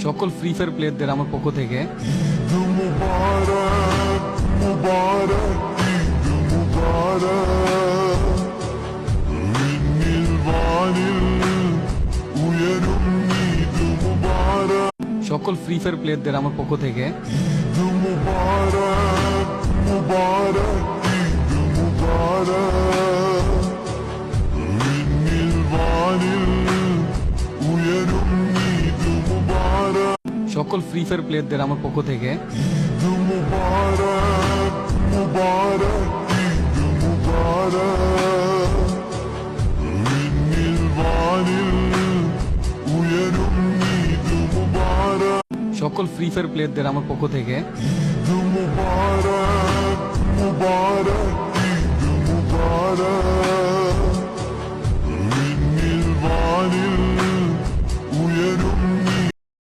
সকল free fire প্লেয়ারদের আমার পক্ষ থেকে সকল ফ্রি ফায়ার প্লেয়ারদের আমার পক্ষ থেকে সকল ফ্রি ফায়ার প্লেয়ারদের আমার পক্ষ থেকে সকল ফ্রি ফায়ার প্লেয়ারদের আমার পক্ষ থেকে মুবারক